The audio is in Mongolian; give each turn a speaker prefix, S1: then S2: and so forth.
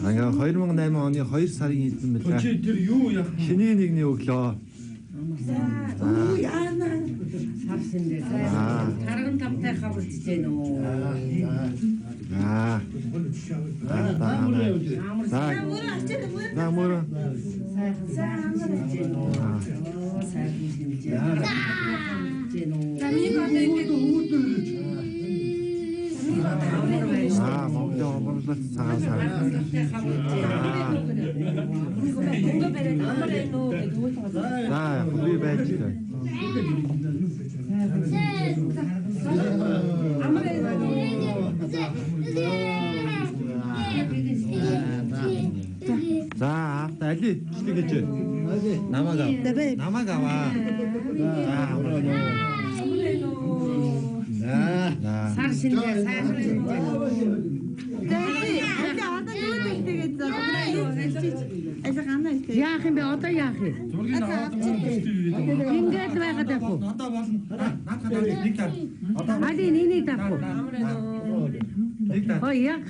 S1: Ага 2008 оны 2 сарын эзэн байлаа.
S2: Чи тэр юу яах?
S1: Шиний нэгний өглөө.
S3: Оо яана.
S4: Сарсэндээ тарган тавтай хаварч ижээ нөө.
S1: Намура.
S4: Сайхан ижээ нөө. Сайхан ижээ.
S1: Монголын оборлолт цагаан сар. Би байж таа. За, али ичдэг гэж. Намаг ав. Намаг аваа.
S4: Сарсэндээ сайхан ижээ нөө. Яах юм бэ одоо яах юм? Ингээд байгаад байх уу?
S2: Одоо болно. Наадах нэг тав.
S4: Али нэг давах уу?
S1: Нэг тав.
S4: Ой яах